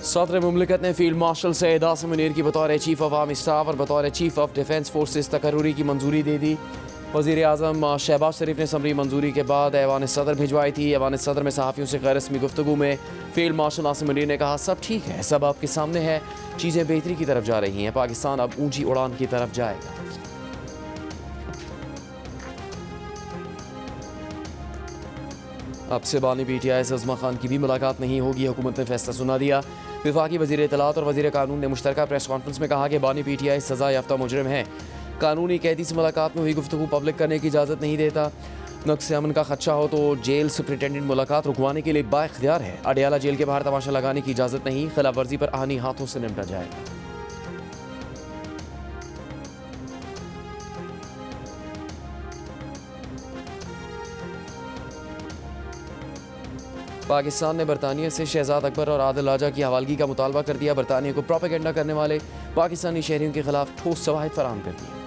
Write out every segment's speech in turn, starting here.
सदर मुमलिकत ने field marshal Syed Asim Munir की बतौर चीफ ऑफ आर्मी स्टाफ और बतौर चीफ ऑफ डिफेंस फोर्सेस तकर्रुरी की मंजूरी दे दी। वज़ीर आज़म शहबाज शरीफ ने समरी मंजूरी के बाद ऐवान सदर भिजवाई थी। ऐवान सदर में सहाफ़ियों से गैर रस्मी गुफ्तगू में फील्ड मार्शल आसिम मुनीर ने कहा, सब ठीक है, सब आपके सामने है, चीज़ें बेहतरी की तरफ जा रही हैं, पाकिस्तान अब ऊंची उड़ान की तरफ जाएगा। अब से बानी PTI से अज़मा खान की भी मुलाकात नहीं होगी, हुकूमत ने फैसला सुना दिया। विफाकी वज़ीर इत्तलात और वज़ीर कानून ने मुश्तरका प्रेस कॉन्फ्रेंस में कहा कि बानी PTI सज़ा याफ्ता मुजरिम है, कानूनी कैदी से मुलाकात में हुई गुफ्तगू पब्लिक करने की इजाज़त नहीं देता। नक्स अमन का खदशा हो तो जेल सुपरिटेंडेंट मुलाकात रुकवाने के लिए बाइख्तियार है। अडियाला जेल के बाहर तमाशा लगाने की इजाज़त नहीं, खिलाफ वर्जी पर आनी हाथों से निपटा जाएगा। पाकिस्तान ने बरतानिया से शहजाद अकबर और आदिल राजा की हवालगी का मुतालबा कर दिया। बरतानिया को प्रोपेगेंडा करने वाले पाकिस्तानी शहरियों के खिलाफ ठोस शवाहिद फराहम कर दिए।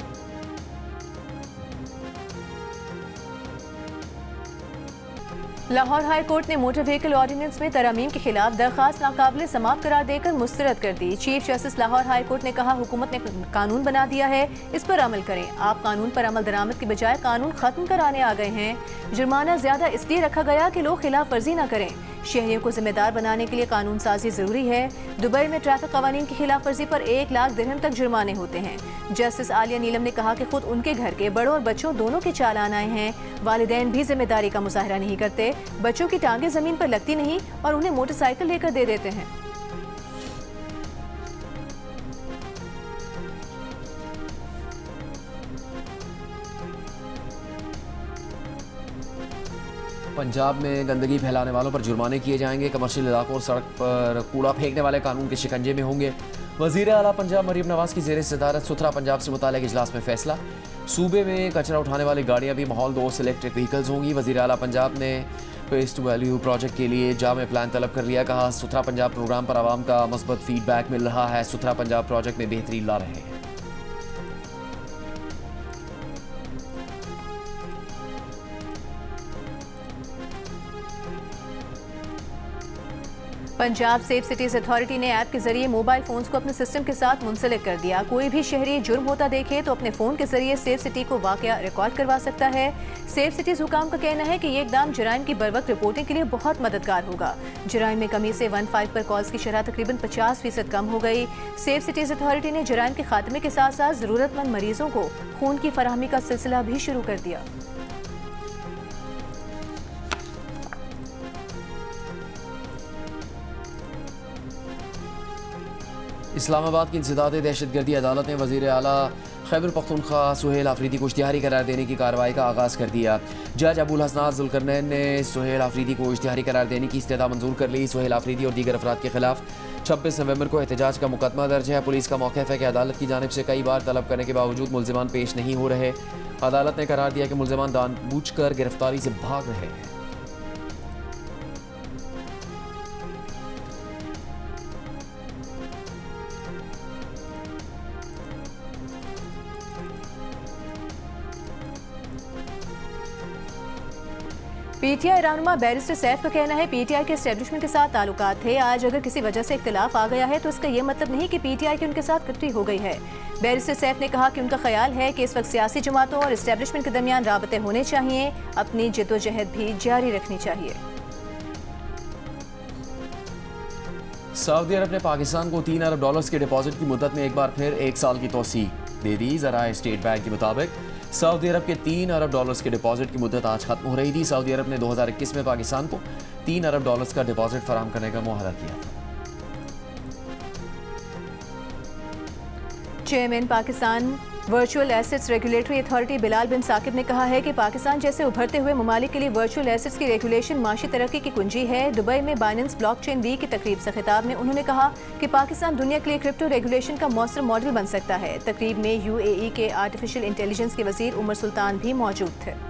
लाहौर हाई कोर्ट ने मोटर व्हीकल ऑर्डिनेंस में तरमीम के खिलाफ दरखास्त नाकाबिल समाप्त करार देकर मुस्तरद कर दी। Chief justice Lahore high court ने कहा, हुकूमत ने कानून बना दिया है, इस पर अमल करें। आप कानून पर अमल दरामद की बजाय कानून खत्म कराने आ गए हैं। जुर्माना ज्यादा इसलिए रखा गया कि लोग खिलाफ वर्जी न करें। शहरियों को जिम्मेदार बनाने के लिए कानून साजी जरूरी है। दुबई में ट्रैफिक कवानीन की खिलाफ वर्जी पर 1 लाख दिरहम तक जुर्माने होते हैं। जस्टिस आलिया नीलम ने कहा कि खुद उनके घर के बड़ों और बच्चों दोनों के चालान आए हैं। वालिदैन भी जिम्मेदारी का मुजाहरा नहीं करते, बच्चों की टांगे जमीन पर लगती नहीं और उन्हें मोटरसाइकिल लेकर दे देते हैं। पंजाब में गंदगी फैलाने वालों पर जुर्माने किए जाएंगे। कमर्शियल इलाकों और सड़क पर कूड़ा फेंकने वाले कानून के शिकंजे में होंगे। वज़ीर आला पंजाब मरीम नवाज की ज़ेर सदारत सुथरा पंजाब से मुताल्लिक़ इजलास में फैसला। सूबे में कचरा उठाने वाली गाड़ियाँ भी माहौल दोस्त इलेक्ट्रिक व्हीकल्स होंगी। वज़ीर आला पंजाब ने वेस्ट टू वैल्यू प्रोजेक्ट के लिए जामे प्लान तलब कर लिया। कहा, सुथरा पंजाब प्रोग्राम पर आवाम का मस्बत फीडबैक मिल रहा है, सुथरा पंजाब प्रोजेक्ट में बेहतरी ला रहे हैं। पंजाब सेफ सिटीज अथॉरिटी ने ऐप के जरिए मोबाइल फोन्स को अपने सिस्टम के साथ मुंसलिक कर दिया। कोई भी शहरी जुर्म होता देखे तो अपने फोन के जरिए सेफ सिटी को वाकया रिकॉर्ड करवा सकता है। सेफ सिटीज हुकाम का कहना है कि ये इकदाम जराइम की बरवक्त रिपोर्टिंग के लिए बहुत मददगार होगा। जराइम में कमी से 15 पर कॉल्स की शरह तकरीबन 50% कम हो गई। सेफ सिटीज अथॉरिटी ने जराइम के खात्मे के साथ साथ जरूरतमंद मरीजों को खून की फराहमी का सिलसिला भी शुरू कर दिया। इस्लामाबाद की इंसदाद दहशतगर्दी अदालत ने वज़ीर आला खैबर पख्तूनख्वा सुहेल आफरीदी को इश्तिहारी करार देने की कार्रवाई का आगाज़ कर दिया। जज अबुल हसनात जुल्करनैन ने सुहेल आफरीदी को इश्तिहारी करार देने की इस्तेदा मंजूर कर ली। सुहेल आफरीदी और दीगर अफराद के खिलाफ 26 नवंबर को एहतजाज का मुकदमा दर्ज है। पुलिस का मौक़िफ़ है कि अदालत की जानिब से कई बार तलब करने के बावजूद मुल्ज़िमान पेश नहीं हो रहे। अदालत ने करार दिया कि मुल्ज़िमान जानबूझकर गिरफ्तारी से भाग रहे हैं। PTI रहनुमा बैरिस्टर सैफ का कहना है, PTI के एस्टेब्लिशमेंट के साथ ताल्लुकात थे। आज अगर किसी वजह से इख्तिलाफ आ गया है तो इसका यह मतलब नहीं कि PTI की उनके साथ कटरी हो गई है। बैरिस्टर सैफ ने कहा कि उनका ख्याल है कि इस वक्त सियासी जमातों और एस्टेब्लिशमेंट के दरमियान राबते होने चाहिए, अपनी जद्दोजहद भी जारी रखनी चाहिए। सऊदी अरब ने पाकिस्तान को $3 अरब के डिपॉजिट की मुद्दत में एक बार फिर 1 साल की तौसीक दे दी। ज़राए स्टेट बैंक के मुताबिक सऊदी अरब के $3 अरब के डिपॉजिट की मुद्दत आज खत्म हो रही थी। सऊदी अरब ने 2021 में पाकिस्तान को $3 अरब का डिपॉजिट फराहम करने का मुआहदा किया था। Chairman Pakistan virtual assets regulatory authority Bilal bin Saqib ने कहा है कि पाकिस्तान जैसे उभरते हुए ममालिक के लिए वर्चुअल एसेट्स की रेगुलेशन माशी तरक्की की कुंजी है। दुबई में बाइनेंस ब्लॉकचेन वीक की तकरीब से खिताब में उन्होंने कहा कि पाकिस्तान दुनिया के लिए क्रिप्टो रेगुलेशन का मौसर मॉडल बन सकता है। तकरीब में UAE के आर्टिफिशियल इंटेलिजेंस के वजीर उमर सुल्तान भी मौजूद थे।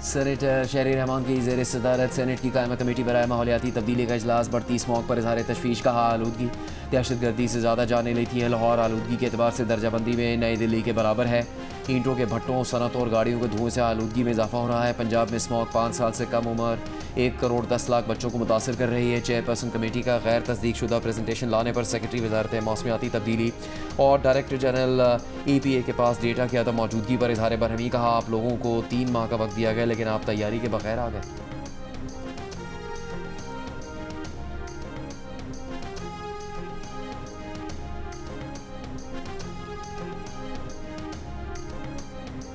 सेनेटर शहरी रहमान की ज़ेर सदारत सेनेट की कायमा कमेटी बराए माहौलियाती तब्दीली का इजलास। बढ़ती स्मॉग पर इजहार तशवीश का। आलूदगी दहशतगर्दी से ज़्यादा जाने लेती है। लाहौर आलूदगी के एतबार से दर्जाबंदी में नई दिल्ली के बराबर है। ईंटों के भट्टों, सनत और गाड़ियों के धुएं से आलूदगी में इजाफा हो रहा है। पंजाब में स्मॉग 5 साल से कम उम्र 1 करोड़ 10 लाख बच्चों को मुतासर कर रही है। चेयरपर्सन कमेटी का गैर तस्दीक शुदा प्रेजेंटेशन लाने पर सेक्रेटरी वजारत मौसमियाती तब्दीली और डायरेक्टर जनरल EPA के पास डेटा की अदम मौजूदगी पर इजहार बरहमी। कहा, आप लोगों को 3 माह का वक्त दिया गया लेकिन आप तैयारी के बगैर आ गए।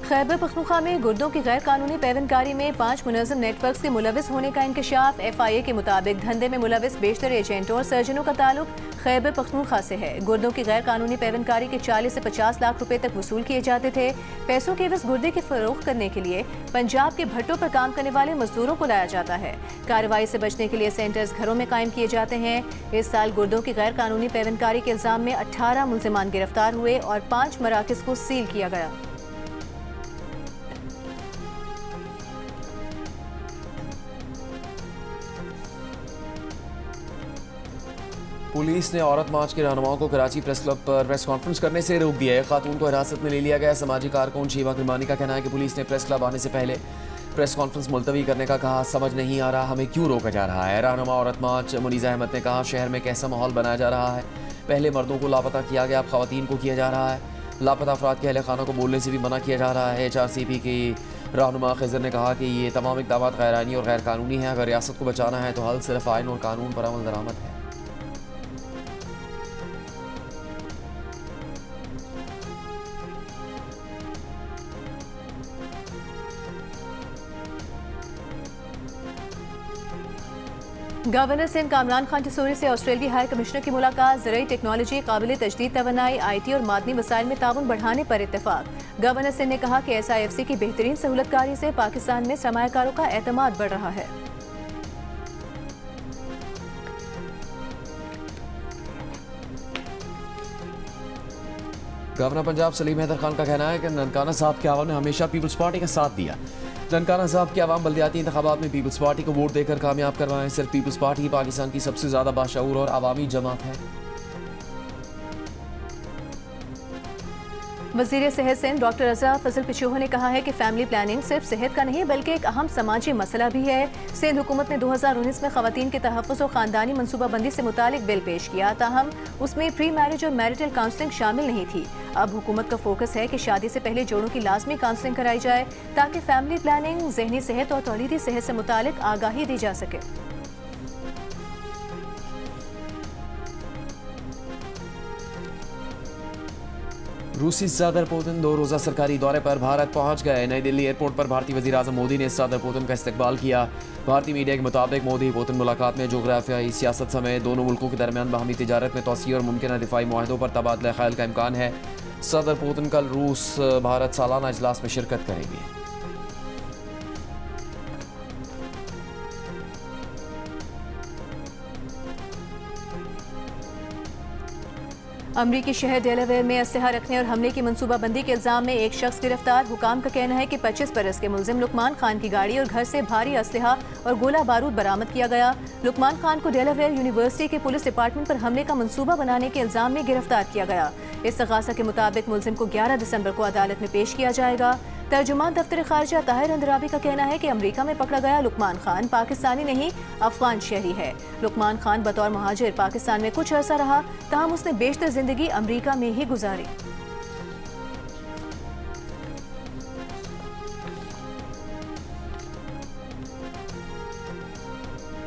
खैबर पख्तूनख्वा में गुर्दों की गैर कानूनी पैवनकारी में 5 मुनज़्ज़म नेटवर्क्स के मुलविस होने का इंकशाफ। FIA के मुताबिक धंधे में मुलविस बेशतर एजेंटों और सर्जनों का ताल्लुक खैबर पख्तूनख्वा से है। गुर्दों की गैर कानूनी पैवनकारी के 40 से 50 लाख रुपए तक वसूल किए जाते थे। पैसों के एवज गुर्दे की फरोख्त करने के लिए पंजाब के भट्टों पर काम करने वाले मजदूरों को लाया जाता है। कार्रवाई से बचने के लिए सेंटर्स घरों में कायम किए जाते हैं। इस साल गुर्दों की गैर कानूनी पैवनकारी के इल्जाम में 18 मुल्जिमान गिरफ्तार हुए और 5 मराकज़ को सील किया गया। पुलिस ने औरत मार्च के रहनुमाओं को कराची प्रेस क्लब पर प्रेस कॉन्फ्रेंस करने से रोक दिया है। खातून को हिरासत में ले लिया गया। समाजी कारकुन शीबा किरमानी का कहना है कि पुलिस ने प्रेस क्लब आने से पहले प्रेस कॉन्फ्रेंस मुलतवी करने का कहा। समझ नहीं आ रहा हमें क्यों रोका जा रहा है। रहनुमा औरत मार्च मुनीज़ा अहमद ने कहा, शहर में कैसा माहौल बनाया जा रहा है। पहले मर्दों को लापता किया गया, अब खवातीन को किया जा रहा है। लापता अफराद के अहले खाना को बोलने से भी मना किया जा रहा है। HRCP की रहनुमा खिजर ने कहा कि ये तमाम इक़दामात गैर आईनी और गैर कानूनी हैं। अगर रियासत को बचाना है तो हल सिर्फ आइन और कानून पर अमल दरामद है। गवर्नर सिंध कामरान खान टिसूरी से ऑस्ट्रेलियाई हाई कमिश्नर की मुलाकात। ज़राई टेक्नोलॉजी, काबिल तजदीद तवानाई, IT और मादनी वसाइल में ताउन बढ़ाने पर इत्तेफाक। गवर्नर सिंध ने कहा कि SIFC की बेहतरीन सहूलतकारी से पाकिस्तान में सरमायाकारों का एतमाद बढ़ रहा है। गवर्नर पंजाब सलीम हैदर खान का कहना है कि ननकाना साहब के आवाम ने हमेशा पीपल्स पार्टी का साथ दिया। ननकाना साहब के आवाम बल्दियाती इंतखाबात में पीपल्स पार्टी को वोट देकर कामयाब करवाएं। सिर्फ पीपल्स पार्टी ही पाकिस्तान की सबसे ज़्यादा बाशऊर और आवामी जमात है। वज़ीर सेहत सिंध डॉक्टर रज़ा फजल पिछोह ने कहा है कि फैमिली प्लानिंग सिर्फ सेहत का नहीं बल्कि एक अहम समाजी मसला भी है। सिंध हुकूमत ने 2019 में खवातीन के तहफ़्फ़ुज़ और ख़ानदानी मनसूबाबंदी से मुतालिक बिल पेश किया, ताहम उसमें प्री मैरिज और मैरिटल काउंसलिंग शामिल नहीं थी। अब हुकूमत का फोकस है कि शादी से पहले जोड़ों की लाजमी काउंसलिंग कराई जाए ताकि फैमिली प्लानिंग, ज़हनी सेहत और तौलीदी सेहत से मुतालिक आगाही दी जा सके। रूसी सदर पुतिन 2 रोज़ा सरकारी दौरे पर भारत पहुंच गए। नई दिल्ली एयरपोर्ट पर भारतीय वज़ीर आज़म मोदी ने सदर पुतिन का इस्तकबाल किया। भारतीय मीडिया के मुताबिक मोदी पुतिन मुलाकात में जोग्राफियाई सियासत समेत दोनों मुल्कों के दरमियान बाहमी तिजारत में तोसी और मुमकिन दिफाई मुआहदों पर तबादला ख्याल का इम्कान है। सदर पुतिन कल रूस भारत सालाना इजलास में शिरकत करेंगे। अमरीकी शहर डेलावेयर में असलहा रखने और हमले की मनसूबाबंदी के इल्जाम में एक शख्स गिरफ्तार। हुकाम का कहना है कि 25 बरस के मुलजिम लुकमान खान की गाड़ी और घर से भारी असलहा और गोला बारूद बरामद किया गया। लुकमान खान को डेलावेयर यूनिवर्सिटी के पुलिस डिपार्टमेंट पर हमले का मंसूबा बनाने के इल्जाम में गिरफ्तार किया गया। इस्तग़ासा के मुताबिक मुलजिम को 11 दिसंबर को अदालत में पेश किया जाएगा। तर्जुमान दफ्तर खारजा ताहिर अंदराबी का कहना है कि अमरीका में पकड़ा गया लुकमान खान पाकिस्तानी नहीं अफगान शहरी है। लुकमान खान बतौर महाजिर पाकिस्तान में कुछ अरसा रहा, ताहम उसने बेशतर जिंदगी अमरीका में ही गुजारी।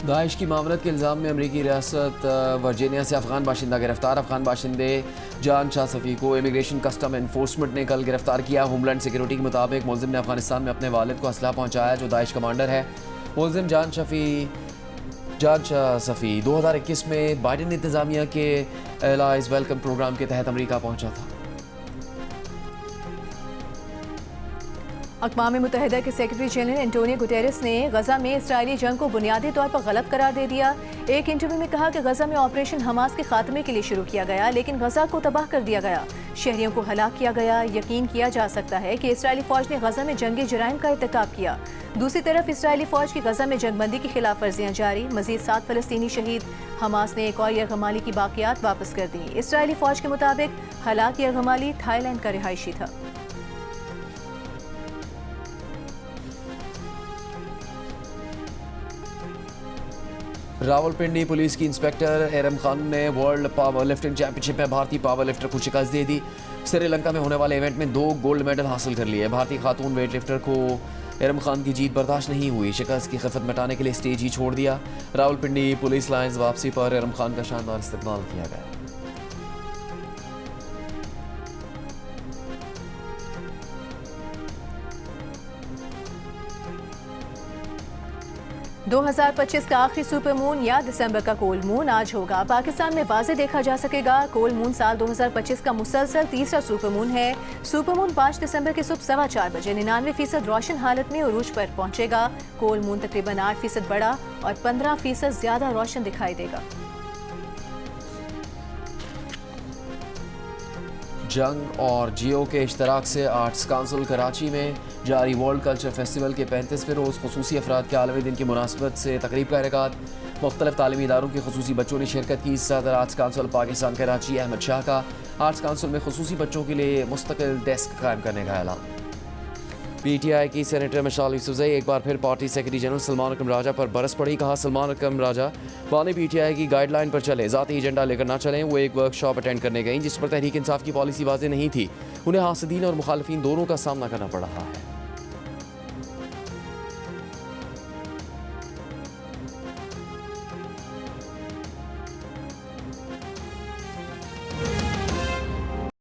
दाइश की मामलत के इल्ज़ाम में अमरीकी रियासत वर्जीनिया से अफगान बाशिंदा गिरफ्तार। अफगान बाशिंदे जान शाह सफ़ी को इमिग्रेशन कस्टम एनफोर्समेंट ने कल गिरफ्तार किया। होमलैंड सिक्योरिटी के मुताबिक मुलजिम ने अफगानिस्तान में अपने वालिद को असलहा पहुँचाया जो दाइश कमांडर है। मुलजिम जान शाह सफ़ी 2021 में बाइडन इंतज़ामिया के एलाइज वेलकम प्रोग्राम के तहत अमरीका पहुँचा था। अक़वाम मुत्तहिदा के सेक्रेटरी जनरल एंटोनियो गुटेरेस ने गजा में इसराइली जंग को बुनियादी तौर पर गलत करार दे दिया। एक इंटरव्यू में कहा कि गजा में ऑपरेशन हमास के खात्मे के लिए शुरू किया गया लेकिन गजा को तबाह कर दिया गया, शहरियों को हलाक किया गया। यकीन किया जा सकता है कि इसराइली फौज ने गजा में जंगी जराइम का इर्तिकाब किया। दूसरी तरफ इसराइली फौज की गजा में जंगबंदी की खिलाफ वर्जियाँ जारी, मजीद 7 फलस्तीनी शहीद। हमास ने एक और यरगमाली की बाकियात वापस कर दी। इसराइली फौज के मुताबिक हलाक यरगमाली थाईलैंड का रिहायशी था। रावलपिंडी पुलिस की इंस्पेक्टर एरम खान ने वर्ल्ड पावर लिफ्टिंग चैंपियनशिप में भारतीय पावर लिफ्टर को शिकस्त दे दी। श्रीलंका में होने वाले इवेंट में 2 गोल्ड मेडल हासिल कर लिए। भारतीय खातून वेट लिफ्टर को एरम खान की जीत बर्दाश्त नहीं हुई। शिकस्त की खफत मिटाने के लिए स्टेज ही छोड़ दिया। रावलपिंडी पुलिस लाइन्स वापसी पर एरम खान का शानदार इस्तेमाल किया गया। 2025 का आखिरी सुपर मून या दिसंबर का कोल मून आज होगा। पाकिस्तान में वाज़े देखा जा सकेगा। कोल मून साल 2025 का मुसलसल तीसरा सुपर मून है। सुपर मून 5 दिसंबर की सुबह 4:15 बजे 99% रोशन हालत में उरूज पर पहुंचेगा। कोल मून तकरीबन 8% बड़ा और 15% ज्यादा रोशन दिखाई देगा। जंग और जियो के इश्तराक से आर्ट्स काउंसिल कराची में जारी वर्ल्ड कल्चर फेस्टिवल के 35वें रोज़ खुसूसी अफराद के आलमी दिन की मुनासबत से तकरीब का इनेकाद। मुख्तलिफ तालीमी इदारों के खुसूसी बच्चों ने शिरकत की। सदर आर्ट्स काउंसिल पाकिस्तान कराची अहमद शाह का आर्ट्स काउंसिल में खुसूसी बच्चों के लिए मुस्तकिल डेस्क कायम करने का ऐलान। PTI की सेनेटर मशाल यूसुफजई एक बार फिर पार्टी सेक्रेटरी जनरल सलमान अकरम राजा पर बरस पड़ी। कहा, सलमान अकरम राजा वाले PTI की गाइडलाइन पर चले, ज़ाती एजेंडा लेकर ना चलें। वो एक वर्कशॉप अटेंड करने गई जिस पर तहरीक इंसाफ की पॉलिसी वाज़ेह नहीं थी। उन्हें हासदीन और मुखालफिन दोनों का सामना करना पड़ रहा है।